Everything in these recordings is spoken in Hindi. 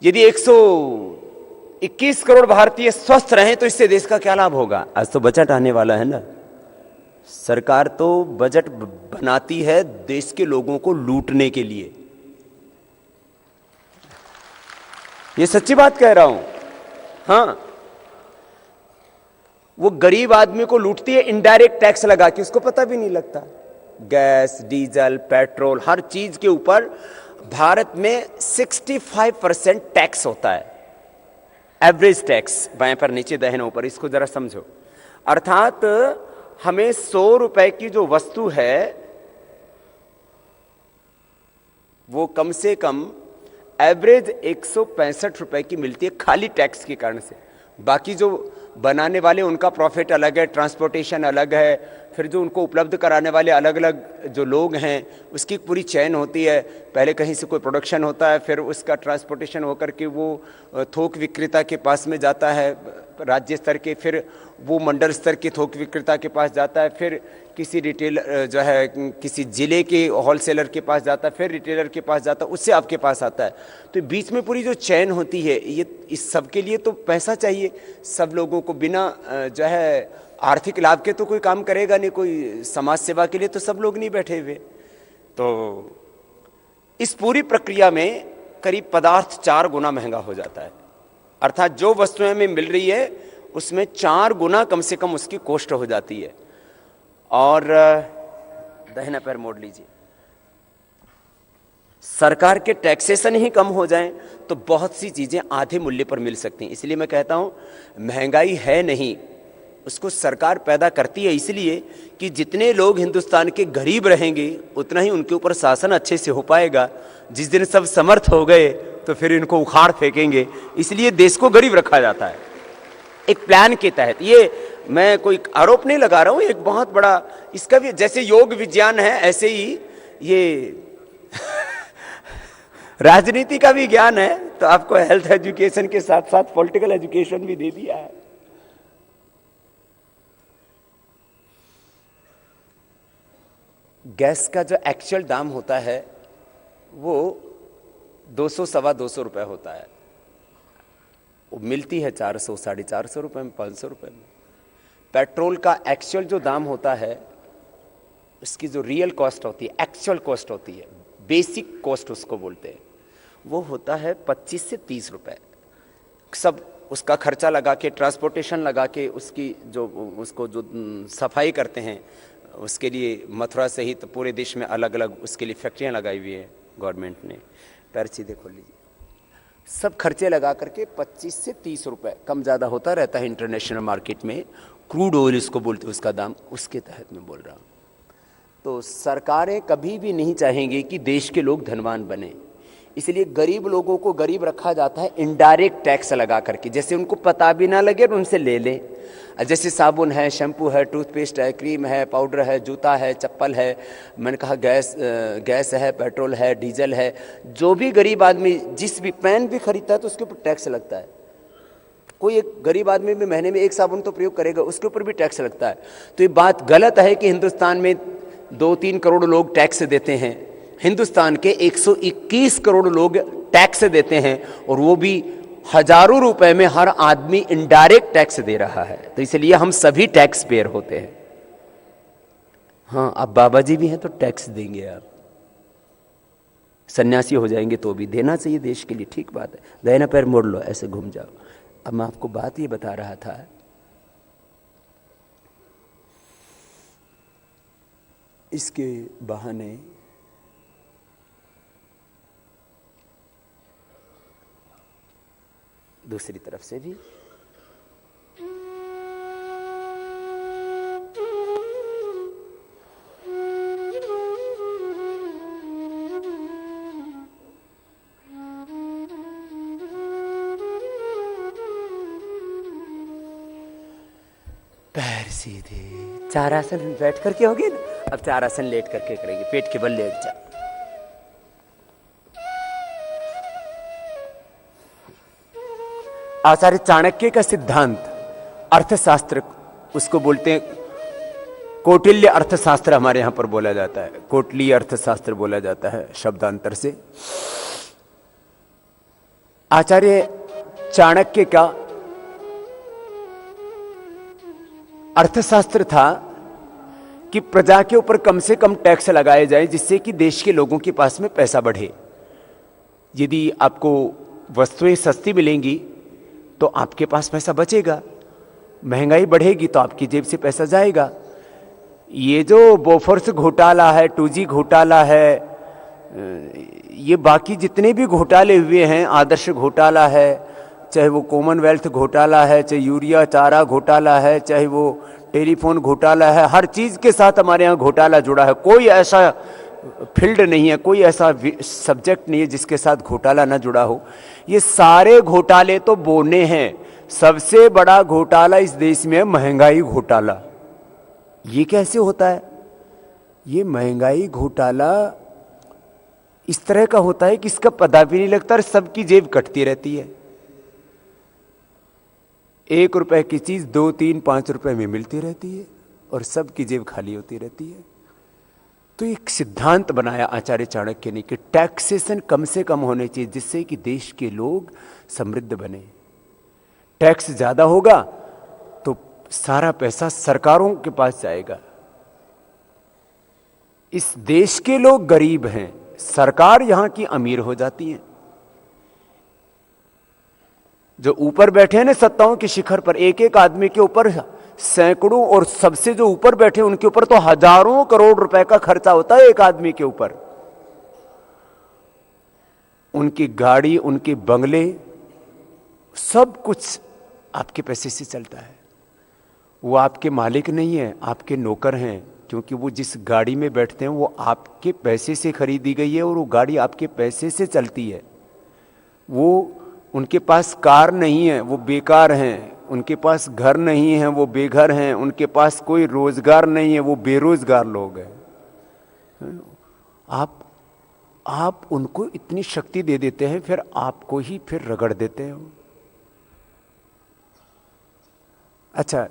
यदि 121 करोड़ भारतीय स्वस्थ रहें तो इससे देश का क्या लाभ होगा? आज तो बजट आने वाला है ना। सरकार तो बजट बनाती है देश के लोगों को लूटने के लिए। ये सच्ची बात कह रहा हूं। हां, वो गरीब आदमी को लूटती है इनडायरेक्ट टैक्स लगा के, उसको पता भी नहीं लगता। गैस, डीजल, पेट्रोल, हर चीज के ऊपर भारत में 65% टैक्स होता है, एवरेज टैक्स। बाएं पर नीचे, दाहिने ऊपर, इसको जरा समझो। अर्थात हमें 100 रुपए की जो वस्तु है वो कम से कम एवरेज 165 रुपए की मिलती है, खाली टैक्स के कारण से। बाकी जो बनाने वाले उनका प्रॉफिट अलग है, ट्रांसपोर्टेशन अलग है, फिर जो उनको उपलब्ध कराने वाले अलग अलग जो लोग हैं उसकी पूरी चेन होती है। पहले कहीं से कोई प्रोडक्शन होता है, फिर उसका ट्रांसपोर्टेशन होकर के वो थोक विक्रेता के पास में जाता है राज्य स्तर के, फिर वो मंडल स्तर के थोक विक्रेता के पास जाता है, फिर किसी रिटेल जो है किसी जिले के होलसेलर के पास जाता है, फिर रिटेलर के पास जाता है, उससे आपके पास आता है। तो बीच में पूरी जो चैन होती है, ये इस सब के लिए तो पैसा चाहिए। सब लोगों को बिना जो है आर्थिक लाभ के तो कोई काम करेगा नहीं, कोई समाज सेवा के लिए तो सब लोग नहीं बैठे हुए। तो इस पूरी प्रक्रिया में करीब पदार्थ 4 गुना महंगा हो जाता है। अर्थात जो वस्तुएं हमें मिल रही है उसमें 4 गुना कम से कम उसकी कॉस्ट हो जाती है। और दाहिना पैर मोड़ लीजिए। सरकार के टैक्सेशन ही कम हो जाएं तो बहुत सी चीजें आधे मूल्य पर मिल सकती हैं। इसलिए मैं कहता हूं महंगाई है नहीं, उसको सरकार पैदा करती है, इसलिए कि जितने लोग हिंदुस्तान के गरीब रहेंगे उतना ही उनके ऊपर शासन अच्छे से हो पाएगा। जिस दिन सब समर्थ हो गए तो फिर इनको उखाड़ फेंकेंगे। इसलिए देश को गरीब रखा जाता है एक प्लान के तहत। ये मैं कोई आरोप नहीं लगा रहा हूं, एक बहुत बड़ा इसका भी, जैसे योग विज्ञान है ऐसे ही ये राजनीति का भी ज्ञान है। तो आपको हेल्थ एजुकेशन के साथ साथ पॉलिटिकल एजुकेशन भी दे दिया है। गैस का जो एक्चुअल दाम होता है वो 200 सवा 200 रुपए होता है। वो मिलती है 400 450 रुपए में, 500 रुपए में। पेट्रोल का एक्चुअल जो दाम होता है, उसकी जो रियल कॉस्ट होती है, एक्चुअल कॉस्ट होती है, बेसिक कॉस्ट उसको बोलते हैं, वो होता है 25 से 30 रुपए। सब उसका खर्चा लगा के, ट्रांसपोर्टेशन लगा के, उसकी जो उसको जो सफाई करते हैं उसके लिए मथुरा सहित पूरे देश में अलग अलग उसके लिए फैक्ट्रियां लगाई हुई है गवर्नमेंट ने। पैर सीधे खोल लीजिए। सब खर्चे लगा करके 25 से 30 रुपए, कम ज़्यादा होता रहता है इंटरनेशनल मार्केट में। क्रूड ऑयल इसको बोलते हैं, उसका दाम, उसके तहत मैं बोल रहा हूँ। तो सरकारें कभी भी नहीं चाहेंगी कि देश के लोग धनवान बने, इसलिए गरीब लोगों को गरीब रखा जाता है इनडायरेक्ट टैक्स लगा करके, जैसे उनको पता भी ना लगे और उनसे ले लें। जैसे साबुन है, शैम्पू है, टूथपेस्ट है, क्रीम है, पाउडर है, जूता है, चप्पल है, मैंने कहा गैस है, पेट्रोल है, डीजल है। जो भी गरीब आदमी जिस भी पेन भी खरीदता है तो उसके ऊपर टैक्स लगता है। कोई एक गरीब आदमी भी महीने में एक साबुन तो प्रयोग करेगा, उसके ऊपर भी टैक्स लगता है। तो ये बात गलत है कि हिंदुस्तान में 2-3 करोड़ लोग टैक्स देते हैं। हिंदुस्तान के 121 करोड़ लोग टैक्स देते हैं, और वो भी हजारों रुपए में हर आदमी इनडायरेक्ट टैक्स दे रहा है। तो इसलिए हम सभी टैक्स पेयर होते हैं। हाँ, अब बाबा जी भी हैं तो टैक्स देंगे, आप सन्यासी हो जाएंगे तो भी देना चाहिए देश के लिए, ठीक बात है। दाहिना पैर मोड़ लो, ऐसे घूम जाओ। अब मैं आपको बात ये बता रहा था, इसके बहाने दूसरी तरफ से भी पैर सीधे, चार आसन बैठ करके होगी ना, अब चार आसन लेट करके करेंगे, पेट के बल लेट जा। आचार्य चाणक्य का सिद्धांत, अर्थशास्त्र उसको बोलते हैं, कौटिल्य अर्थशास्त्र हमारे यहां पर बोला जाता है, कौटिल्य अर्थशास्त्र बोला जाता है शब्दांतर से। आचार्य चाणक्य का अर्थशास्त्र था कि प्रजा के ऊपर कम से कम टैक्स लगाए जाए जिससे कि देश के लोगों के पास में पैसा बढ़े। यदि आपको वस्तुएं सस्ती मिलेंगी तो आपके पास पैसा बचेगा, महंगाई बढ़ेगी तो आपकी जेब से पैसा जाएगा। ये जो बोफोर्स घोटाला है, 2G घोटाला है, ये बाकी जितने भी घोटाले हुए हैं, आदर्श घोटाला है, चाहे वो कॉमनवेल्थ घोटाला है, चाहे यूरिया चारा घोटाला है, चाहे वो टेलीफोन घोटाला है, हर चीज के साथ हमारे यहाँ घोटाला जुड़ा है। कोई ऐसा फील्ड नहीं है, कोई ऐसा सब्जेक्ट नहीं है जिसके साथ घोटाला ना जुड़ा हो। ये सारे घोटाले तो बोने हैं। सबसे बड़ा घोटाला इस देश में है महंगाई घोटाला। ये कैसे होता है? ये महंगाई घोटाला इस तरह का होता है कि इसका पता भी नहीं लगता और सबकी जेब कटती रहती है। 1 रुपए की चीज 2, 3, 5 रुपए में मिलती रहती है और सबकी जेब खाली होती रहती है। तो एक सिद्धांत बनाया आचार्य चाणक्य ने कि टैक्सेशन कम से कम होने चाहिए जिससे कि देश के लोग समृद्ध बने। टैक्स ज्यादा होगा तो सारा पैसा सरकारों के पास जाएगा। इस देश के लोग गरीब हैं, सरकार यहां की अमीर हो जाती है। जो ऊपर बैठे हैं ना सत्ताओं के शिखर पर, एक एक आदमी के ऊपर सैकड़ों, और सबसे जो ऊपर बैठे उनके ऊपर तो हजारों करोड़ रुपए का खर्चा होता है एक आदमी के ऊपर। उनकी गाड़ी, उनके बंगले, सब कुछ आपके पैसे से चलता है। वो आपके मालिक नहीं है, आपके नौकर हैं, क्योंकि वो जिस गाड़ी में बैठते हैं वो आपके पैसे से खरीदी गई है और वो गाड़ी आपके पैसे से चलती है। वो उनके पास कार नहीं है, वो बेकार हैं। उनके पास घर नहीं है, वो बेघर हैं। उनके पास कोई रोजगार नहीं है, वो बेरोजगार लोग हैं। आप उनको इतनी शक्ति दे देते हैं, फिर आपको ही फिर रगड़ देते हैं। अच्छा,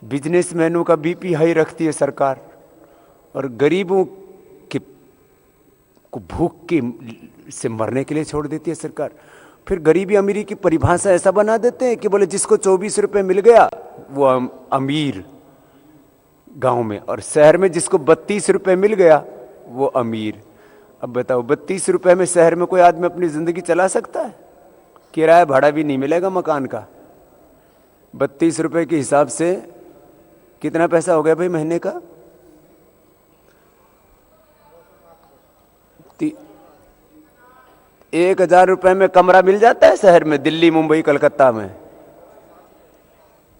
बिजनेसमैनों का बीपी हाई रखती है सरकार और गरीबों के को भूख के से मरने के लिए छोड़ देती है सरकार। फिर गरीबी अमीरी की परिभाषा ऐसा बना देते हैं कि बोले जिसको 24 रुपए मिल गया वो अमीर गांव में, और शहर में जिसको 32 रुपए मिल गया वो अमीर। अब बताओ, 32 रुपए में शहर में कोई आदमी अपनी जिंदगी चला सकता है? किराया भाड़ा भी नहीं मिलेगा मकान का। 32 रुपए के हिसाब से कितना पैसा हो गया भाई महीने का? 1000 रुपए में कमरा मिल जाता है शहर में, दिल्ली, मुंबई, कलकत्ता में।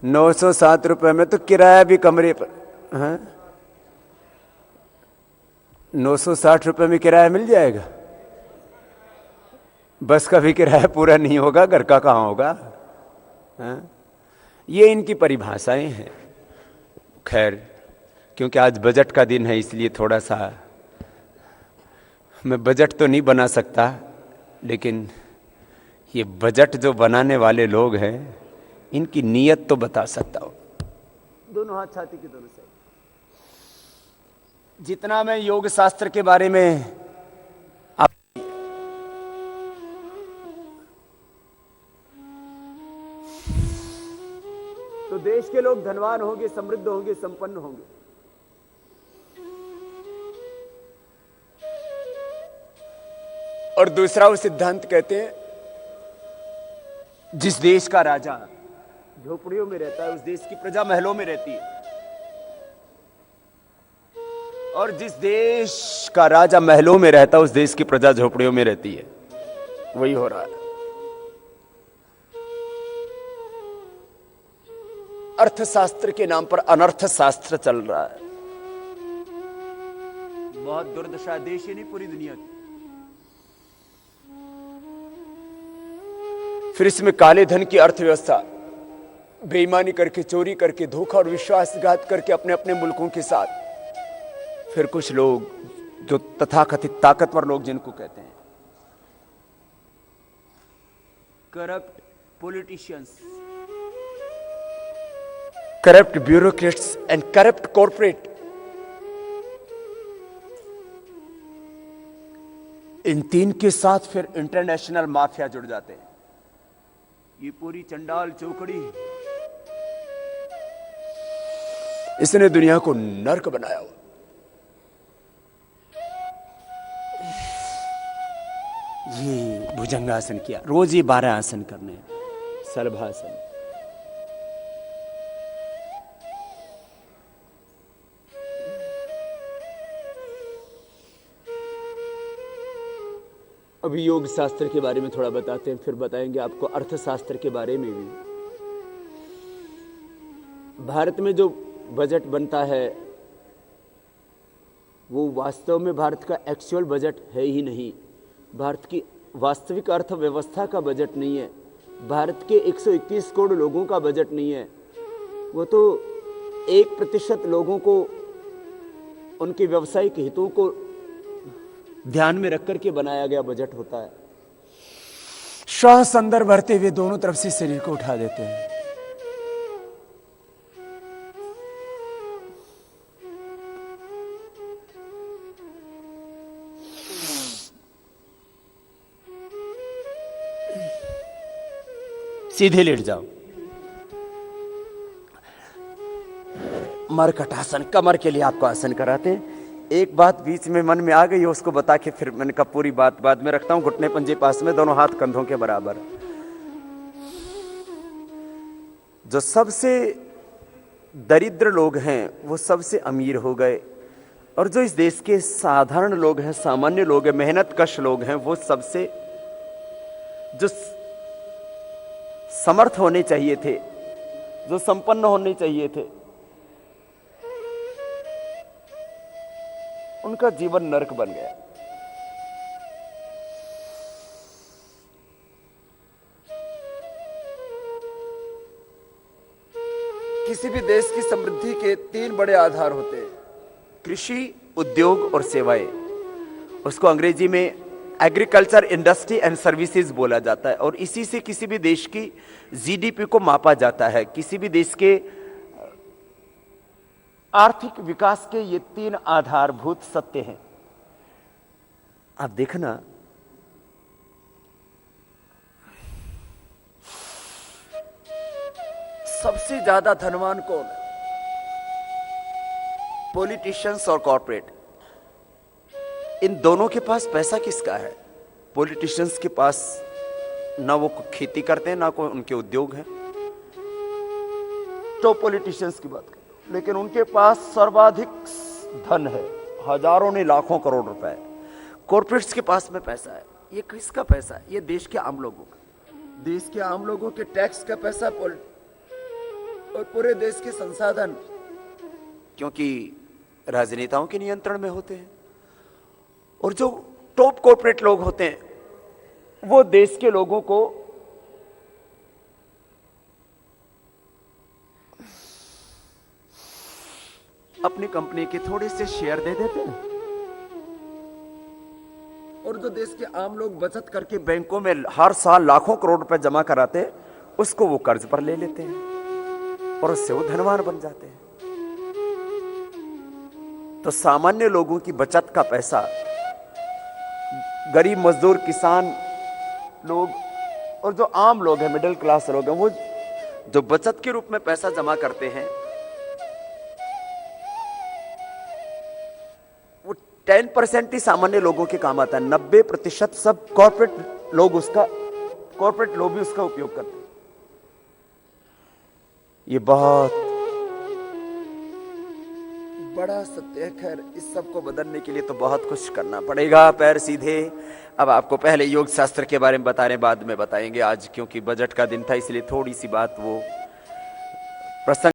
907 रुपए में तो किराया भी कमरे पर, हाँ? 960 रुपए में किराया मिल जाएगा। बस का भी किराया पूरा नहीं होगा, घर का कहाँ होगा? हाँ? ये इनकी परिभाषाएं हैं। खैर, क्योंकि आज बजट का दिन है इसलिए थोड़ा सा मैं बजट तो नहीं बना सकता, लेकिन ये बजट जो बनाने वाले लोग हैं इनकी नीयत तो बता सकता हूं। दोनों हाथ छाती के दोनों साइड। जितना मैं योग शास्त्र के बारे में तो देश के लोग धनवान होंगे, समृद्ध होंगे, संपन्न होंगे। और दूसरा वो सिद्धांत कहते हैं जिस देश का राजा झोपड़ियों में रहता है उस देश की प्रजा महलों में रहती है, और जिस देश का राजा महलों में रहता है उस देश की प्रजा झोपड़ियों में रहती है। वही हो रहा है। अर्थशास्त्र के नाम पर अनर्थ शास्त्र चल रहा है। बहुत दुर्दशा देश ही नहीं, पूरी दुनिया की। फिर इसमें काले धन की अर्थव्यवस्था, बेईमानी करके, चोरी करके, धोखा और विश्वासघात करके अपने अपने मुल्कों के साथ, फिर कुछ लोग जो तथाकथित ताकतवर लोग जिनको कहते हैं corrupt politicians, corrupt bureaucrats and corrupt corporate, इन तीन के साथ फिर इंटरनेशनल माफिया जुड़ जाते हैं। ये पूरी चंडाल चौकड़ी इसने दुनिया को नर्क बनाया हुआ। ये भुजंगासन किया, रोज ये 12 आसन करने, सलभासन। अभी योग शास्त्र के बारे में थोड़ा बताते हैं, फिर बताएंगे आपको अर्थशास्त्र के बारे में भी। भारत में जो बजट बनता है वो वास्तव में भारत का एक्चुअल बजट है ही नहीं, भारत की वास्तविक अर्थव्यवस्था का बजट नहीं है, भारत के 121 करोड़ लोगों का बजट नहीं है। वो तो 1% लोगों को, उनके व्यावसायिक हितों को ध्यान में रख करके बनाया गया बजट होता है। श्वास अंदर भरते हुए दोनों तरफ से शरीर को उठा देते हैं। सीधे लेट जाओ। मरकटासन, कमर के लिए आपको आसन कराते हैं। एक बात बीच में मन में आ गई है, उसको बता के फिर मैंने कहा पूरी बात बाद में रखता हूं। घुटने पंजे पास में, दोनों हाथ कंधों के बराबर। जो सबसे दरिद्र लोग हैं वो सबसे अमीर हो गए, और जो इस देश के साधारण लोग हैं, सामान्य लोग हैं, मेहनत कश लोग हैं, वो सबसे जो समर्थ होने चाहिए थे, जो संपन्न होने चाहिए थे, उनका जीवन नरक बन गया। किसी भी देश की समृद्धि के 3 बड़े आधार होते हैं, कृषि, उद्योग और सेवाएं। उसको अंग्रेजी में एग्रीकल्चर, इंडस्ट्री एंड सर्विसेज बोला जाता है, और इसी से किसी भी देश की जीडीपी को मापा जाता है। किसी भी देश के आर्थिक विकास के ये 3 आधारभूत सत्य हैं। आप देखना, सबसे ज्यादा धनवान कौन है? पॉलिटिशियंस और कॉर्पोरेट। इन दोनों के पास पैसा किसका है? पॉलिटिशियंस के पास ना वो खेती करते हैं, ना कोई उनके उद्योग हैं, तो पॉलिटिशियंस की बात करें, लेकिन उनके पास सर्वाधिक धन है, हजारों ने लाखों करोड़ रुपए। कॉर्पोरेट्स के पास में पैसा है। ये किसका पैसा है? ये देश के आम लोगों का, देश के आम लोगों के टैक्स का पैसा और पूरे देश के संसाधन, क्योंकि राजनेताओं के नियंत्रण में होते हैं। और जो टॉप कॉर्पोरेट लोग होते हैं वो देश के लोगों को अपनी कंपनी के थोड़े से शेयर दे देते हैं, और जो देश के आम लोग बचत करके बैंकों में हर साल लाखों करोड़ रुपए जमा कराते हैं, उसको वो कर्ज पर ले लेते हैं और उससे वो धनवान बन जाते हैं। तो सामान्य लोगों की बचत का पैसा, गरीब मजदूर, किसान लोग और जो आम लोग हैं, मिडिल क्लास लोग हैं, वो जो बचत के रूप में पैसा जमा करते हैं, वो 10% ही सामान्य लोगों के काम आता है। 90% सब कॉर्पोरेट लोग उसका, कॉर्पोरेट लोग भी उसका उपयोग करते हैं। ये बहुत बड़ा सत्य है। खैर, इस सब को बदलने के लिए तो बहुत कुछ करना पड़ेगा। पैर सीधे। अब आपको पहले योग शास्त्र के बारे में बता रहे हैं, बाद में बताएंगे। आज क्योंकि बजट का दिन था इसलिए थोड़ी सी बात वो प्रसंग